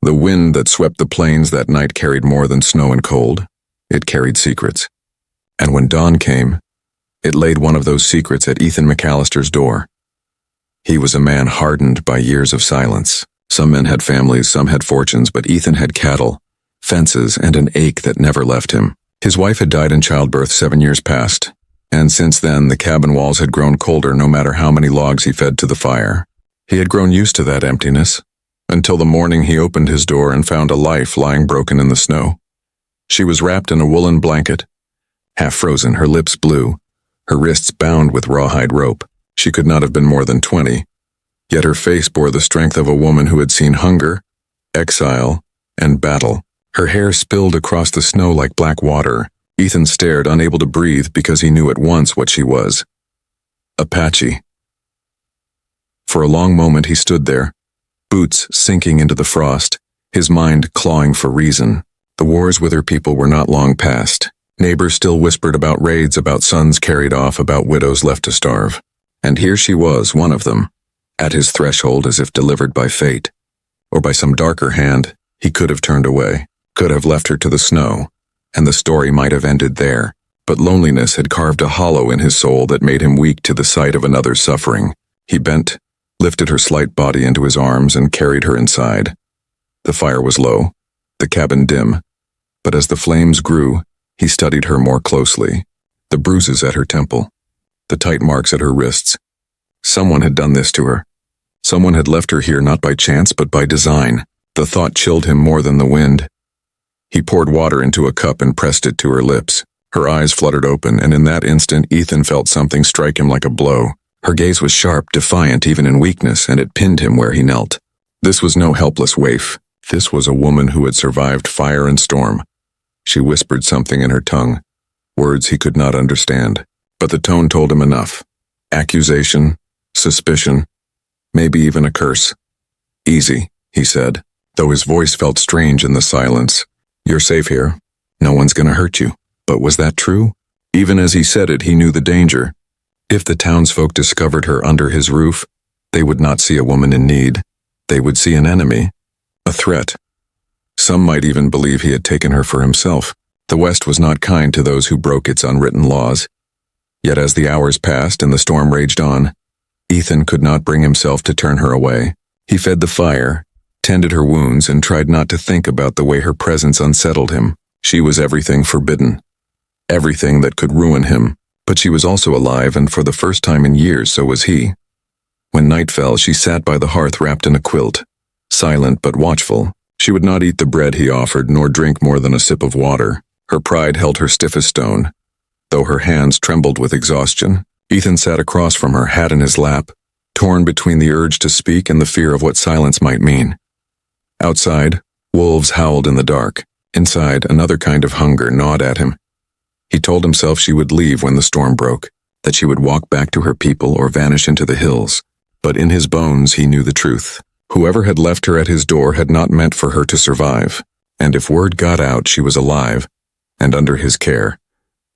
The wind that swept the plains that night carried more than snow and cold. It carried secrets. And when dawn came, it laid one of those secrets at Ethan McAllister's door. He was a man hardened by years of silence. Some men had families, some had fortunes, but Ethan had cattle, fences, and an ache that never left him. His wife had died in childbirth 7 years past, and since then the cabin walls had grown colder no matter how many logs he fed to the fire. He had grown used to that emptiness, until the morning he opened his door and found a life lying broken in the snow. She was wrapped in a woolen blanket, half frozen, her lips blue, her wrists bound with rawhide rope. She could not have been more than 20, yet her face bore the strength of a woman who had seen hunger, exile, and battle. Her hair spilled across the snow like black water. Ethan stared, unable to breathe because he knew at once what she was. Apache. For a long moment he stood there, boots sinking into the frost, his mind clawing for reason. The wars with her people were not long past. Neighbors still whispered about raids, about sons carried off, about widows left to starve. And here she was, one of them, at his threshold as if delivered by fate. Or by some darker hand, he could have turned away, could have left her to the snow, and the story might have ended there. But loneliness had carved a hollow in his soul that made him weak to the sight of another's suffering. He bent, lifted her slight body into his arms, and carried her inside. The fire was low, the cabin dim, but as the flames grew, he studied her more closely. The bruises at her temple, the tight marks at her wrists. Someone had done this to her. Someone had left her here not by chance but by design. The thought chilled him more than the wind. He poured water into a cup and pressed it to her lips. Her eyes fluttered open, and in that instant Ethan felt something strike him like a blow. Her gaze was sharp, defiant even in weakness, and it pinned him where he knelt. This was no helpless waif. This was a woman who had survived fire and storm. She whispered something in her tongue, words he could not understand, but the tone told him enough. Accusation, suspicion, maybe even a curse. Easy, he said, though his voice felt strange in the silence. You're safe here. No one's gonna hurt you. But was that true? Even as he said it, he knew the danger. If the townsfolk discovered her under his roof, they would not see a woman in need. They would see an enemy, a threat. Some might even believe he had taken her for himself. The West was not kind to those who broke its unwritten laws. Yet as the hours passed and the storm raged on, Ethan could not bring himself to turn her away. He fed the fire, tended her wounds, and tried not to think about the way her presence unsettled him. She was everything forbidden, everything that could ruin him, but she was also alive, and for the first time in years so was he. When night fell, she sat by the hearth wrapped in a quilt, silent but watchful. She would not eat the bread he offered, nor drink more than a sip of water. Her pride held her stiff as stone, though her hands trembled with exhaustion. Ethan sat across from her, hat in his lap, torn between the urge to speak and the fear of what silence might mean. Outside, wolves howled in the dark. Inside, another kind of hunger gnawed at him. He told himself she would leave when the storm broke, that she would walk back to her people or vanish into the hills. But in his bones he knew the truth. Whoever had left her at his door had not meant for her to survive, and if word got out she was alive, and under his care,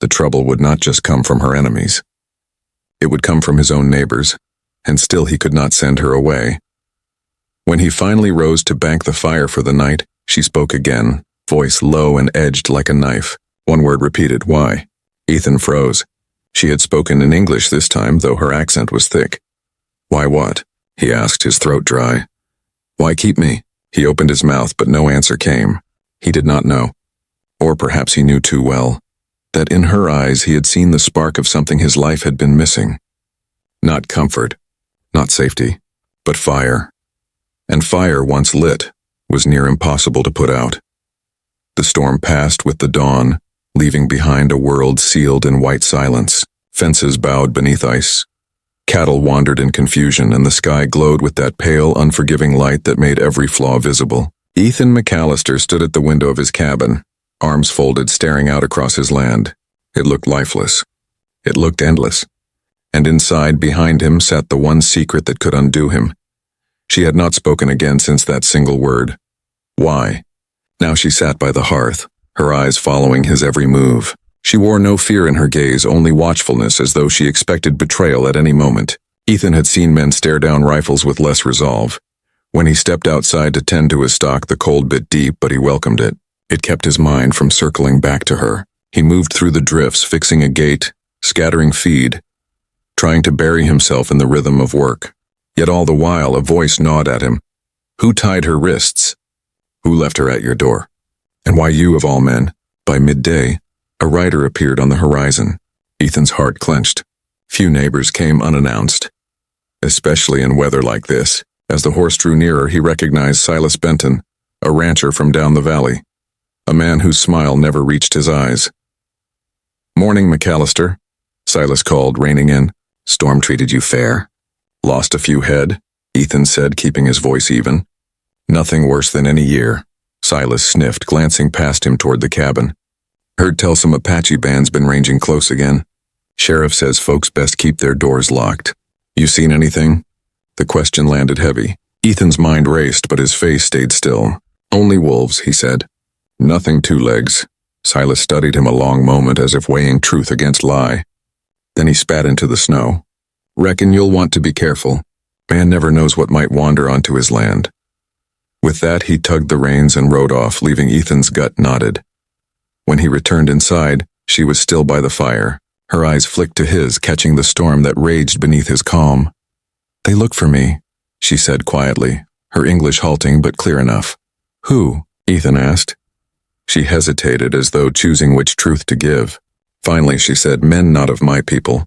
the trouble would not just come from her enemies. It would come from his own neighbors, and still he could not send her away. When he finally rose to bank the fire for the night, she spoke again, voice low and edged like a knife. One word repeated, "Why?" Ethan froze. She had spoken in English this time, though her accent was thick. "Why what?" he asked, his throat dry. "Why keep me?" He opened his mouth, but no answer came. He did not know. Or perhaps he knew too well, that in her eyes he had seen the spark of something his life had been missing. Not comfort, not safety, but fire. And fire, once lit, was near impossible to put out. The storm passed with the dawn, leaving behind a world sealed in white silence. Fences bowed beneath ice. Cattle wandered in confusion, and the sky glowed with that pale, unforgiving light that made every flaw visible. Ethan McAllister stood at the window of his cabin, arms folded, staring out across his land. It looked lifeless. It looked endless. And inside, behind him, sat the one secret that could undo him. She had not spoken again since that single word. Why? Now she sat by the hearth, her eyes following his every move. She wore no fear in her gaze, only watchfulness, as though she expected betrayal at any moment. Ethan had seen men stare down rifles with less resolve, When he stepped outside to tend to his stock, the cold bit deep, but he welcomed it. It kept his mind from circling back to her. He moved through the drifts, fixing a gate, scattering feed, trying to bury himself in the rhythm of work. Yet all the while, a voice gnawed at him. Who tied her wrists? Who left her at your door? And why you of all men? By midday, a rider appeared on the horizon. Ethan's heart clenched. Few neighbors came unannounced, especially in weather like this. As the horse drew nearer, he recognized Silas Benton, a rancher from down the valley, a man whose smile never reached his eyes. "Morning, McAllister," Silas called, reining in. "Storm treated you fair?" "Lost a few head," Ethan said, keeping his voice even. "Nothing worse than any year," Silas sniffed, glancing past him toward the cabin. "Heard tell some Apache band's been ranging close again. Sheriff says folks best keep their doors locked. You seen anything?" The question landed heavy. Ethan's mind raced, but his face stayed still. "Only wolves," he said. "Nothing two legs." Silas studied him a long moment as if weighing truth against lie. Then he spat into the snow. "Reckon you'll want to be careful. Man never knows what might wander onto his land." With that, he tugged the reins and rode off, leaving Ethan's gut knotted. When he returned inside, she was still by the fire. Her eyes flicked to his, catching the storm that raged beneath his calm. "They look for me," she said quietly, her English halting but clear enough. "Who?" Ethan asked. She hesitated, as though choosing which truth to give. Finally, she said, "Men not of my people.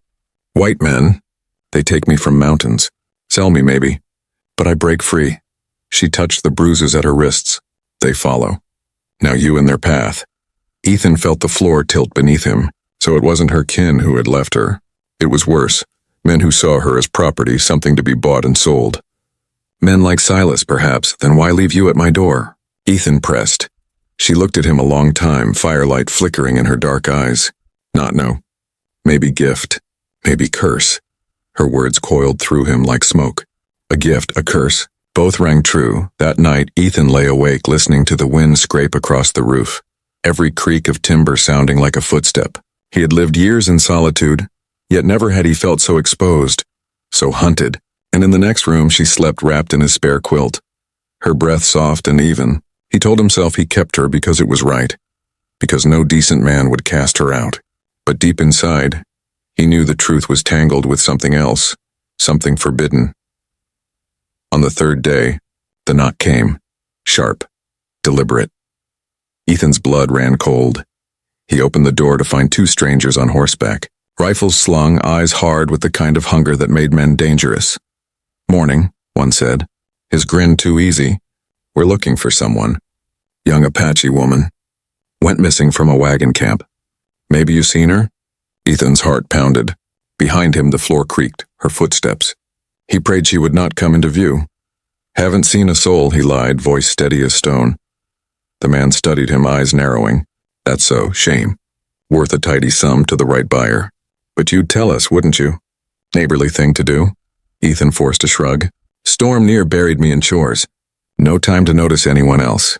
White men. They take me from mountains. Sell me, maybe. But I break free." She touched the bruises at her wrists. "They follow. Now you in their path." Ethan felt the floor tilt beneath him. So it wasn't her kin who had left her. It was worse. Men who saw her as property, something to be bought and sold. "Men like Silas, perhaps. Then why leave you at my door?" Ethan pressed. She looked at him a long time, firelight flickering in her dark eyes. "Not no. Maybe gift. Maybe curse." Her words coiled through him like smoke. A gift, a curse. Both rang true. That night, Ethan lay awake, listening to the wind scrape across the roof. Every creak of timber sounding like a footstep. He had lived years in solitude, yet never had he felt so exposed, so hunted. And in the next room, she slept wrapped in his spare quilt, her breath soft and even. He told himself he kept her because it was right, because no decent man would cast her out. But deep inside, he knew the truth was tangled with something else, something forbidden. On the third day, the knock came, sharp, deliberate. Ethan's blood ran cold. He opened the door to find two strangers on horseback, rifles slung, eyes hard with the kind of hunger that made men dangerous. "Morning," one said, his grin too easy. "We're looking for someone." "Young Apache woman. Went missing from a wagon camp. Maybe you seen her?" Ethan's heart pounded. Behind him, the floor creaked, her footsteps. He prayed she would not come into view. "Haven't seen a soul," he lied, voice steady as stone. The man studied him, eyes narrowing. "That's so, shame. Worth a tidy sum to the right buyer. But you'd tell us, wouldn't you?" "Neighborly thing to do." Ethan forced a shrug. "Storm near buried me in chores. No time to notice anyone else."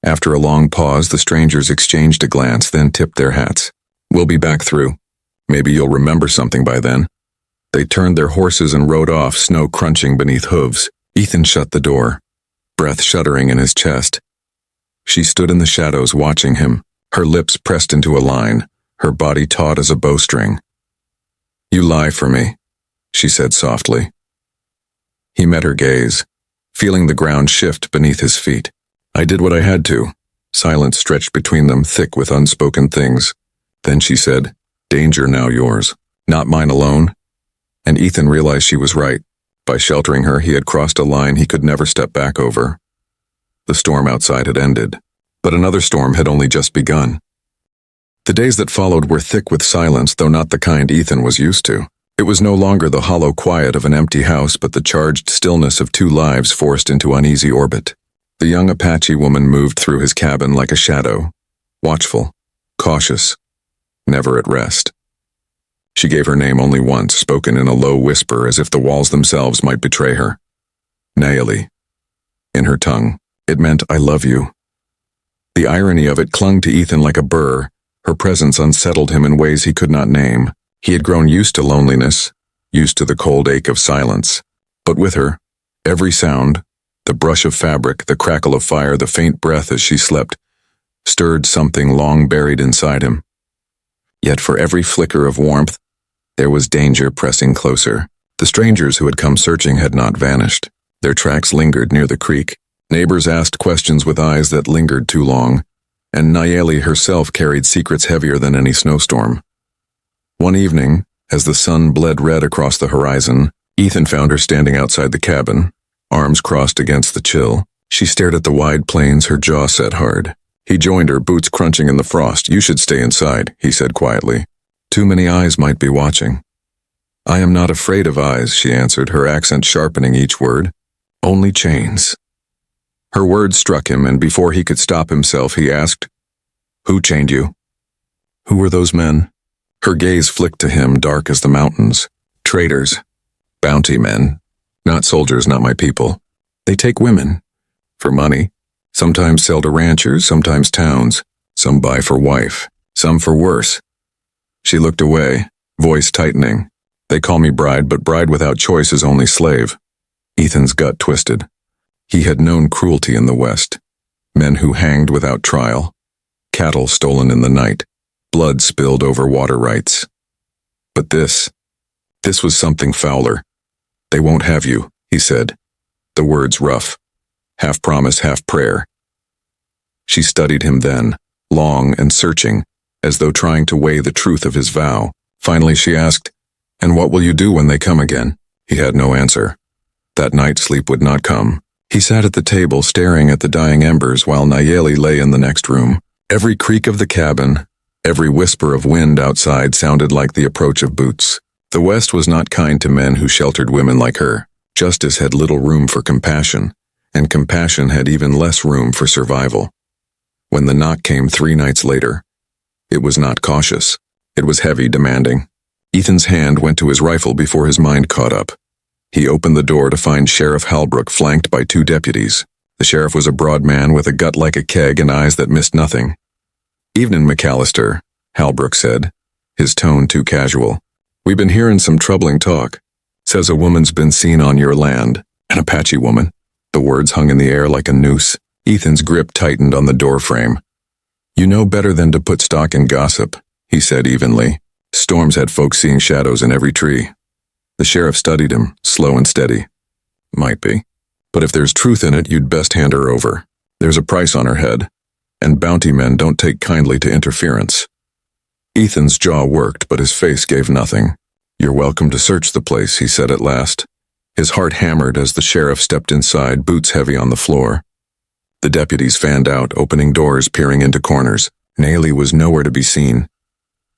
After a long pause, the strangers exchanged a glance, then tipped their hats. "We'll be back through. Maybe you'll remember something by then." They turned their horses and rode off, snow crunching beneath hooves. Ethan shut the door, breath shuddering in his chest. She stood in the shadows watching him, her lips pressed into a line, her body taut as a bowstring. "You lie for me," she said softly. He met her gaze, feeling the ground shift beneath his feet. "I did what I had to." Silence stretched between them, thick with unspoken things. Then she said, "Danger now yours, not mine alone." And Ethan realized she was right. By sheltering her, he had crossed a line he could never step back over. The storm outside had ended, but another storm had only just begun. The days that followed were thick with silence, though not the kind Ethan was used to. It was no longer the hollow quiet of an empty house, but the charged stillness of two lives forced into uneasy orbit. The young Apache woman moved through his cabin like a shadow, watchful, cautious, never at rest. She gave her name only once, spoken in a low whisper as if the walls themselves might betray her. Naeli. In her tongue, it meant, "I love you." The irony of it clung to Ethan like a burr. Her presence unsettled him in ways he could not name. He had grown used to loneliness, used to the cold ache of silence. But with her, every sound, The brush of fabric, the crackle of fire, the faint breath as she slept, stirred something long buried inside him. Yet for every flicker of warmth, there was danger pressing closer. The strangers who had come searching had not vanished. Their tracks lingered near the creek. Neighbors asked questions with eyes that lingered too long, and Nayeli herself carried secrets heavier than any snowstorm. One evening, as the sun bled red across the horizon, Ethan found her standing outside the cabin, arms crossed against the chill. She stared at the wide plains, her jaw set hard. He joined her, boots crunching in the frost. "You should stay inside," he said quietly. "Too many eyes might be watching." "I am not afraid of eyes," she answered, her accent sharpening each word. "Only chains." Her words struck him, and before he could stop himself, he asked, "Who chained you?" "Who were those men?" Her gaze flicked to him, dark as the mountains. "Traitors. Bounty men. Not soldiers, not my people. They take women. For money. Sometimes sell to ranchers, sometimes towns. Some buy for wife. Some for worse." She looked away, voice tightening. "They call me bride, but bride without choice is only slave." Ethan's gut twisted. He had known cruelty in the West. Men who hanged without trial. Cattle stolen in the night. Blood spilled over water rights. But this was something fouler. "They won't have you," he said, the words rough, half promise, half prayer. She studied him then, long and searching, as though trying to weigh the truth of his vow. Finally she asked, "And what will you do when they come again?" He had no answer. That night sleep would not come. He sat at the table staring at the dying embers while Nayeli lay in the next room. Every creak of the cabin, every whisper of wind outside sounded like the approach of boots. The West was not kind to men who sheltered women like her. Justice had little room for compassion, and compassion had even less room for survival. When the knock came 3 nights later, it was not cautious. It was heavy, demanding. Ethan's hand went to his rifle before his mind caught up. He opened the door to find Sheriff Halbrook flanked by 2 deputies. The sheriff was a broad man with a gut like a keg and eyes that missed nothing. "Evening, McAllister," Halbrook said, his tone too casual. "We've been hearing some troubling talk. Says a woman's been seen on your land, an Apache woman." The words hung in the air like a noose. Ethan's grip tightened on the doorframe. "You know better than to put stock in gossip," he said evenly. "Storms had folks seeing shadows in every tree." The sheriff studied him, slow and steady. "Might be. But if there's truth in it, you'd best hand her over. There's a price on her head, and bounty men don't take kindly to interference." Ethan's jaw worked, but his face gave nothing. "You're welcome to search the place," he said at last. His heart hammered as the sheriff stepped inside, boots heavy on the floor. The deputies fanned out, opening doors, peering into corners. Nayeli was nowhere to be seen.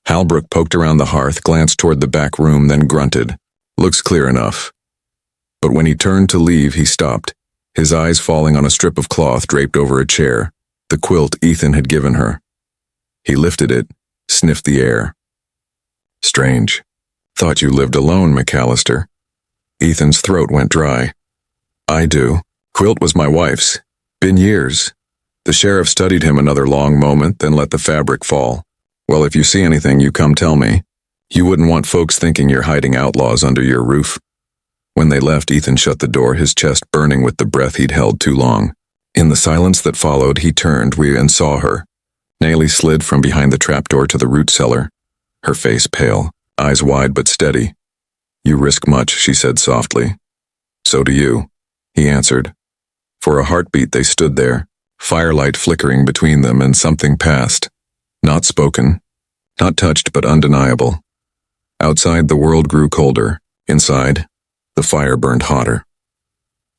Halbrook poked around the hearth, glanced toward the back room, then grunted. "Looks clear enough." But when he turned to leave, he stopped, his eyes falling on a strip of cloth draped over a chair, the quilt Ethan had given her. He lifted it, sniffed the air. "Strange. Thought you lived alone, McAllister." Ethan's throat went dry. "I do. Quilt was my wife's. Been years." The sheriff studied him another long moment, then let the fabric fall. "Well, if you see anything, you come tell me. You wouldn't want folks thinking you're hiding outlaws under your roof." When they left, Ethan shut the door, his chest burning with the breath he'd held too long. In the silence that followed, he turned and saw her. Nayeli slid from behind the trapdoor to the root cellar, her face pale, eyes wide but steady. "You risk much," she said softly. "So do you," he answered. For a heartbeat they stood there, firelight flickering between them, and something passed. Not spoken, not touched, but undeniable. Outside, the world grew colder. Inside, the fire burned hotter.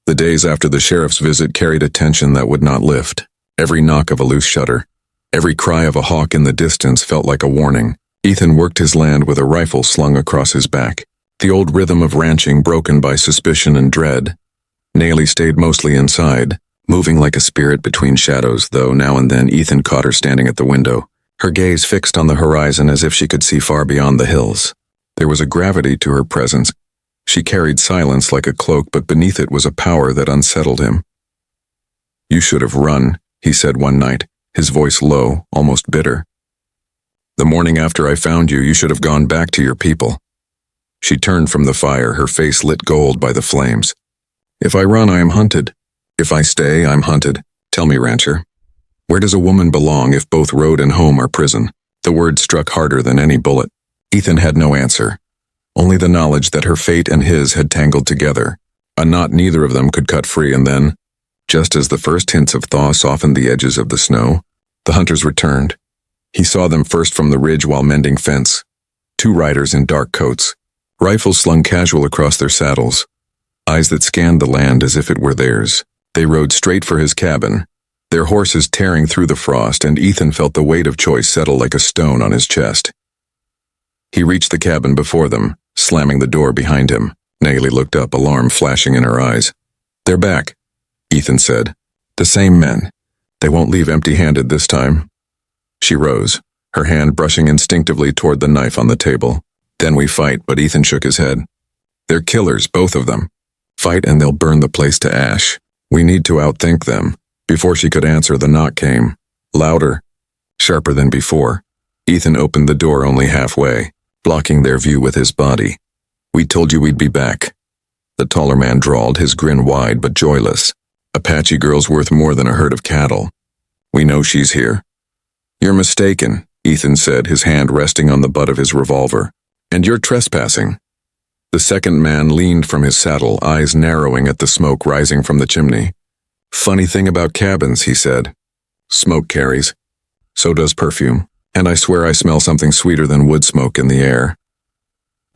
The days after the sheriff's visit carried a tension that would not lift. Every knock of a loose shutter, every cry of a hawk in the distance felt like a warning. Ethan worked his land with a rifle slung across his back, the old rhythm of ranching broken by suspicion and dread. Nayeli stayed mostly inside, moving like a spirit between shadows, though now and then Ethan caught her standing at the window, her gaze fixed on the horizon as if she could see far beyond the hills. There was a gravity to her presence. She carried silence like a cloak, but beneath it was a power that unsettled him. "You should have run," he said one night, his voice low, almost bitter. "The morning after I found you, you should have gone back to your people." She turned from the fire, her face lit gold by the flames. "If I run, I am hunted. If I stay, I'm hunted. Tell me, rancher. Where does a woman belong if both road and home are prison? The word struck harder than any bullet. Ethan had no answer. Only the knowledge that her fate and his had tangled together. A knot neither of them could cut free, and then, just as the first hints of thaw softened the edges of the snow, the hunters returned. He saw them first from the ridge while mending fence. 2 riders in dark coats, rifles slung casual across their saddles, eyes that scanned the land as if it were theirs. They rode straight for his cabin, their horses tearing through the frost, and Ethan felt the weight of choice settle like a stone on his chest. He reached the cabin before them, slamming the door behind him. Nayli looked up, alarm flashing in her eyes. "They're back," Ethan said. "The same men. They won't leave empty-handed this time." She rose, her hand brushing instinctively toward the knife on the table. "Then we fight," but Ethan shook his head. "They're killers, both of them. Fight and they'll burn the place to ash. We need to outthink them." Before she could answer, the knock came. Louder, sharper than before. Ethan opened the door only halfway, blocking their view with his body. "We told you we'd be back." The taller man drawled, his grin wide but joyless. "Apache girl's worth more than a herd of cattle. We know she's here." "You're mistaken," Ethan said, his hand resting on the butt of his revolver. "And you're trespassing." The second man leaned from his saddle, eyes narrowing at the smoke rising from the chimney. "Funny thing about cabins," he said. "Smoke carries. So does perfume. And I swear I smell something sweeter than wood smoke in the air."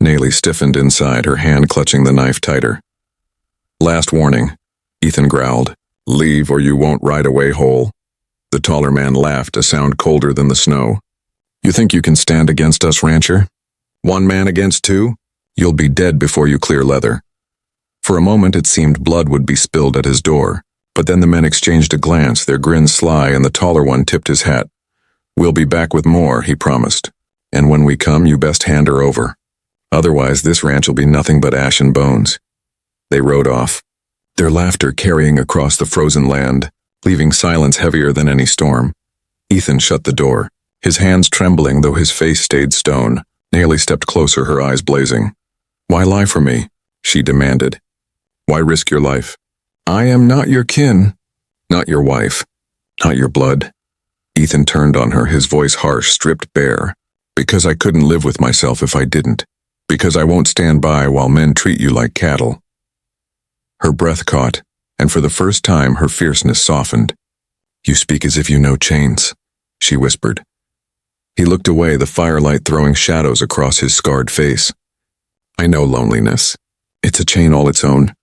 Nayli stiffened inside, her hand clutching the knife tighter. "Last warning," Ethan growled. "Leave or you won't ride away whole." The taller man laughed, a sound colder than the snow. "You think you can stand against us, rancher? 1 man against 2? You'll be dead before you clear leather." For a moment it seemed blood would be spilled at his door, but then the men exchanged a glance, their grins sly, and the taller one tipped his hat. "We'll be back with more," he promised. "And when we come, you best hand her over. Otherwise, this ranch will be nothing but ash and bones." They rode off, their laughter carrying across the frozen land, leaving silence heavier than any storm. Ethan shut the door, his hands trembling though his face stayed stone. Nayli stepped closer, her eyes blazing. "Why lie for me?" she demanded. "Why risk your life?" "I am not your kin." "Not your wife. Not your blood." Ethan turned on her, his voice harsh, stripped bare. "Because I couldn't live with myself if I didn't. Because I won't stand by while men treat you like cattle." Her breath caught, and for the first time her fierceness softened. "You speak as if you know chains," she whispered. He looked away, the firelight throwing shadows across his scarred face. "I know loneliness. It's a chain all its own."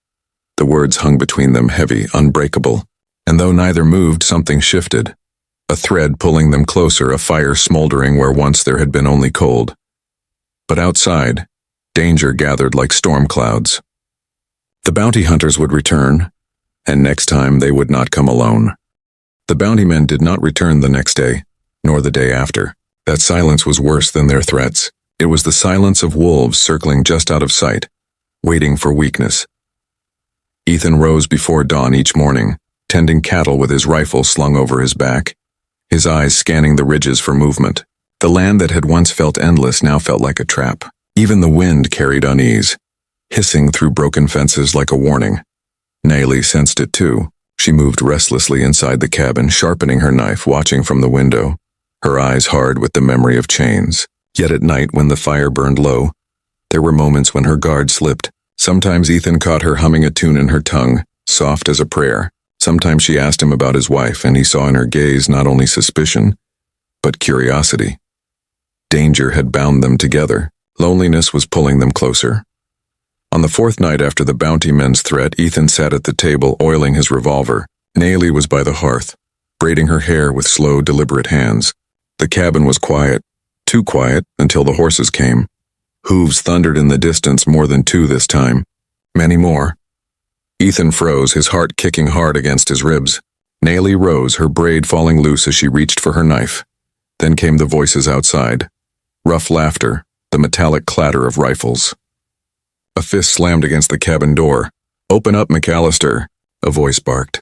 The words hung between them, heavy, unbreakable, and though neither moved, something shifted. A thread pulling them closer, a fire smoldering where once there had been only cold. But outside, danger gathered like storm clouds. The bounty hunters would return, and next time they would not come alone. The bounty men did not return the next day, nor the day after. That silence was worse than their threats. It was the silence of wolves circling just out of sight, waiting for weakness. Ethan rose before dawn each morning, tending cattle with his rifle slung over his back, his eyes scanning the ridges for movement. The land that had once felt endless now felt like a trap. Even the wind carried unease, hissing through broken fences like a warning. Nayli sensed it too. She moved restlessly inside the cabin, sharpening her knife, watching from the window, her eyes hard with the memory of chains. Yet at night, when the fire burned low, there were moments when her guard slipped. Sometimes Ethan caught her humming a tune in her tongue, soft as a prayer. Sometimes she asked him about his wife, and he saw in her gaze not only suspicion, but curiosity. Danger had bound them together. Loneliness was pulling them closer. On the 4th night after the bounty men's threat, Ethan sat at the table, oiling his revolver. Nayli was by the hearth, braiding her hair with slow, deliberate hands. The cabin was quiet, too quiet until the horses came. Hooves thundered in the distance, more than 2 this time. Many more. Ethan froze, his heart kicking hard against his ribs. Nayli rose, her braid falling loose as she reached for her knife. Then came the voices outside. Rough laughter, the metallic clatter of rifles. A fist slammed against the cabin door. "Open up, McAllister," a voice barked.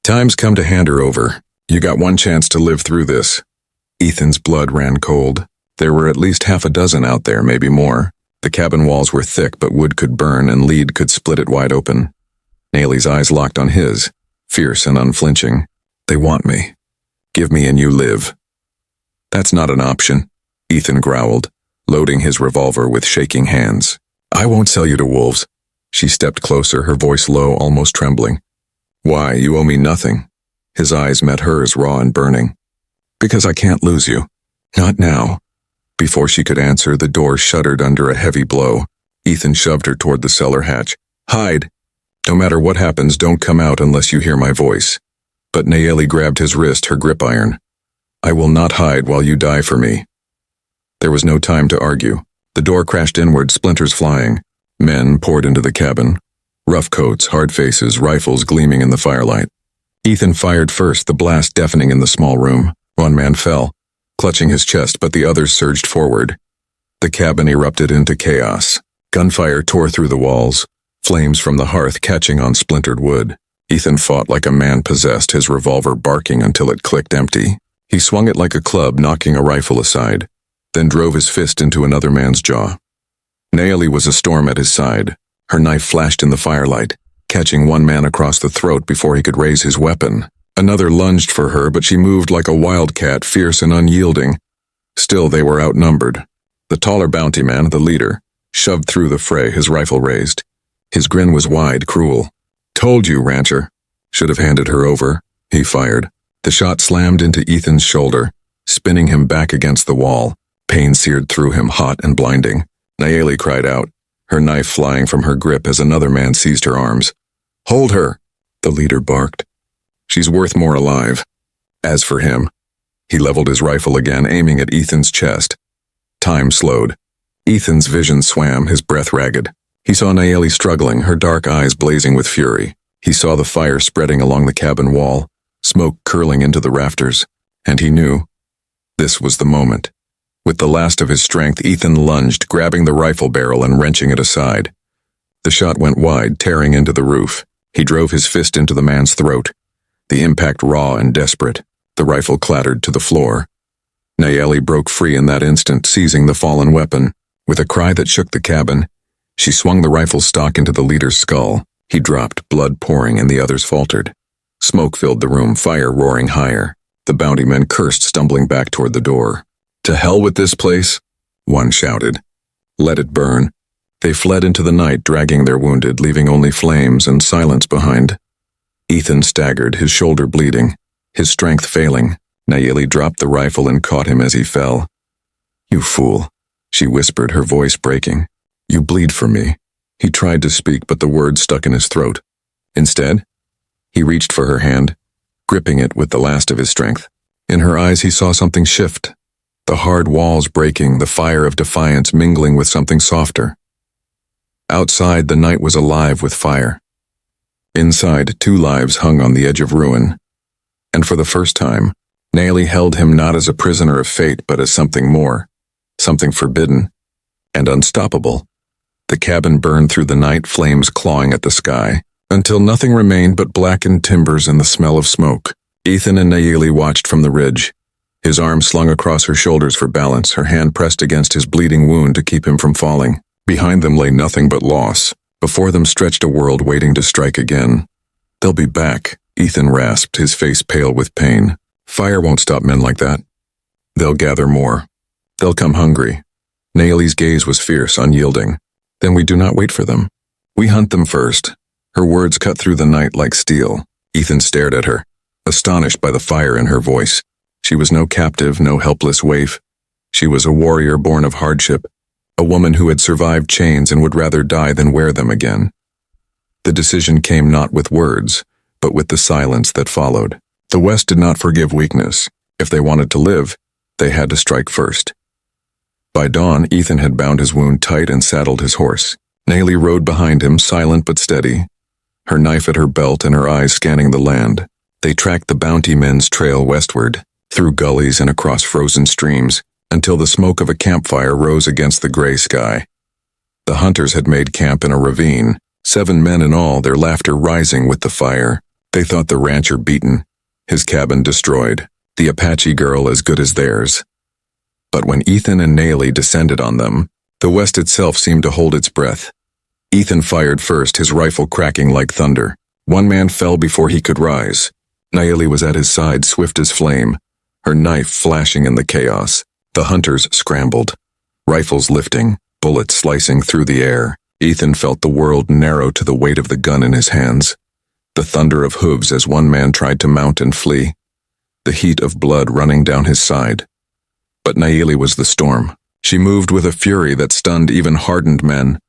"Time's come to hand her over. You got one chance to live through this." Ethan's blood ran cold. There were at least half a dozen out there, maybe more. The cabin walls were thick, but wood could burn and lead could split it wide open. Nayli's eyes locked on his, fierce and unflinching. They want me. Give me and you live. That's not an option, Ethan growled, loading his revolver with shaking hands. I won't sell you to wolves. She stepped closer, her voice low, almost trembling. Why, you owe me nothing. His eyes met hers, raw and burning. Because I can't lose you. Not now. Before she could answer, the door shuddered under a heavy blow. Ethan shoved her toward the cellar hatch. Hide. No matter what happens, don't come out unless you hear my voice. But Nayeli grabbed his wrist, her grip iron. I will not hide while you die for me. There was no time to argue. The door crashed inward, splinters flying. Men poured into the cabin. Rough coats, hard faces, rifles gleaming in the firelight. Ethan fired first, the blast deafening in the small room. One man fell, clutching his chest, but the others surged forward. The cabin erupted into chaos. Gunfire tore through the walls, flames from the hearth catching on splintered wood. Ethan fought like a man possessed, his revolver barking until it clicked empty. He swung it like a club, knocking a rifle aside, then drove his fist into another man's jaw. Nayeli was a storm at his side. Her knife flashed in the firelight, catching one man across the throat before he could raise his weapon. Another lunged for her, but she moved like a wildcat, fierce and unyielding. Still, they were outnumbered. The taller bounty man, the leader, shoved through the fray, his rifle raised. His grin was wide, cruel. Told you, rancher. Should have handed her over. He fired. The shot slammed into Ethan's shoulder, spinning him back against the wall. Pain seared through him, hot and blinding. Nayeli cried out, her knife flying from her grip as another man seized her arms. Hold her, the leader barked. She's worth more alive. As for him, he leveled his rifle again, aiming at Ethan's chest. Time slowed. Ethan's vision swam, his breath ragged. He saw Nayeli struggling, her dark eyes blazing with fury. He saw the fire spreading along the cabin wall, smoke curling into the rafters, and he knew this was the moment. With the last of his strength, Ethan lunged, grabbing the rifle barrel and wrenching it aside. The shot went wide, tearing into the roof. He drove his fist into the man's throat. The impact raw and desperate. The rifle clattered to the floor. Nayeli broke free in that instant, seizing the fallen weapon. With a cry that shook the cabin, she swung the rifle stock into the leader's skull. He dropped, blood pouring, and the others faltered. Smoke filled the room, fire roaring higher. The bounty men cursed, stumbling back toward the door. To hell with this place, one shouted. Let it burn. They fled into the night, dragging their wounded, leaving only flames and silence behind. Ethan staggered, his shoulder bleeding, his strength failing. Nayeli dropped the rifle and caught him as he fell. You fool, she whispered, her voice breaking. You bleed for me. He tried to speak, but the words stuck in his throat. Instead, he reached for her hand, gripping it with the last of his strength. In her eyes, he saw something shift. The hard walls breaking, the fire of defiance mingling with something softer. Outside, the night was alive with fire. Inside, two lives hung on the edge of ruin. And for the first time, Nayeli held him not as a prisoner of fate, but as something more, something forbidden and unstoppable. The cabin burned through the night, flames clawing at the sky, until nothing remained but blackened timbers and the smell of smoke. Ethan and Nayeli watched from the ridge. His arm slung across her shoulders for balance, her hand pressed against his bleeding wound to keep him from falling. Behind them lay nothing but loss. Before them stretched a world waiting to strike again. They'll be back, Ethan rasped, his face pale with pain. Fire won't stop men like that. They'll gather more. They'll come hungry. Nayeli's gaze was fierce, unyielding. Then we do not wait for them. We hunt them first. Her words cut through the night like steel. Ethan stared at her, astonished by the fire in her voice. She was no captive, no helpless waif. She was a warrior born of hardship, a woman who had survived chains and would rather die than wear them again. The decision came not with words, but with the silence that followed. The West did not forgive weakness. If they wanted to live, they had to strike first. By dawn, Ethan had bound his wound tight and saddled his horse. Nayeli rode behind him, silent but steady, her knife at her belt and her eyes scanning the land. They tracked the bounty men's trail westward, through gullies and across frozen streams, until the smoke of a campfire rose against the gray sky. The hunters had made camp in a ravine, 7 men in all, their laughter rising with the fire. They thought the rancher beaten, his cabin destroyed, the Apache girl as good as theirs. But when Ethan and Nayeli descended on them, the West itself seemed to hold its breath. Ethan fired first, his rifle cracking like thunder. One man fell before he could rise. Nayeli was at his side, swift as flame, her knife flashing in the chaos. The hunters scrambled, rifles lifting, bullets slicing through the air. Ethan felt the world narrow to the weight of the gun in his hands. The thunder of hooves as one man tried to mount and flee. The heat of blood running down his side. But Nayeli was the storm. She moved with a fury that stunned even hardened men,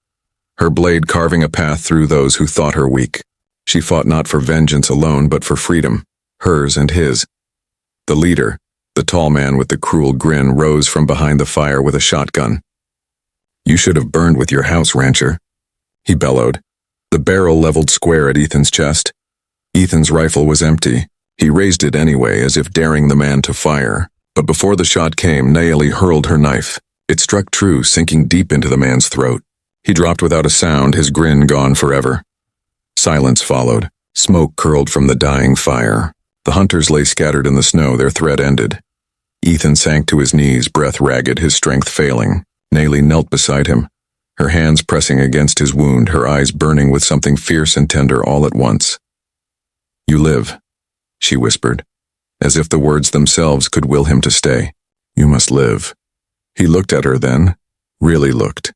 her blade carving a path through those who thought her weak. She fought not for vengeance alone, but for freedom, hers and his. The leader, the tall man with the cruel grin, rose from behind the fire with a shotgun. "You should have burned with your house, rancher," he bellowed, the barrel leveled square at Ethan's chest. Ethan's rifle was empty. He raised it anyway, as if daring the man to fire. But before the shot came, Nayeli hurled her knife. It struck true, sinking deep into the man's throat. He dropped without a sound, his grin gone forever. Silence followed. Smoke curled from the dying fire. The hunters lay scattered in the snow, their threat ended. Ethan sank to his knees, breath ragged, his strength failing. Nayeli knelt beside him, her hands pressing against his wound, her eyes burning with something fierce and tender all at once. "You live," she whispered, as if the words themselves could will him to stay. "You must live." He looked at her then, really looked.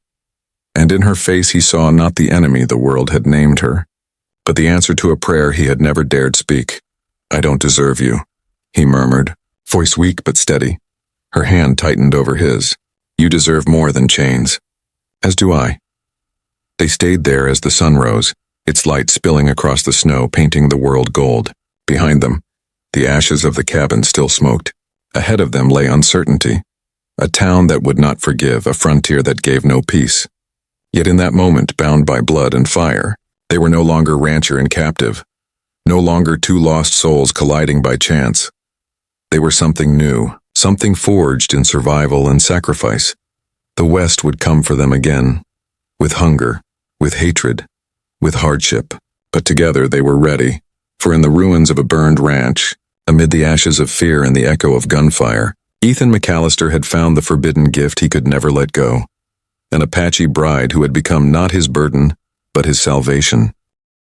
And in her face he saw not the enemy the world had named her, but the answer to a prayer he had never dared speak. "I don't deserve you," he murmured, voice weak but steady. Her hand tightened over his. "You deserve more than chains." "As do I." They stayed there as the sun rose, its light spilling across the snow, painting the world gold. Behind them, the ashes of the cabin still smoked. Ahead of them lay uncertainty. A town that would not forgive, a frontier that gave no peace. Yet in that moment, bound by blood and fire, they were no longer rancher and captive, no longer two lost souls colliding by chance. They were something new, something forged in survival and sacrifice. The West would come for them again, with hunger, with hatred, with hardship, but together they were ready, for in the ruins of a burned ranch, amid the ashes of fear and the echo of gunfire, Ethan McAllister had found the forbidden gift he could never let go. An Apache bride who had become not his burden, but his salvation.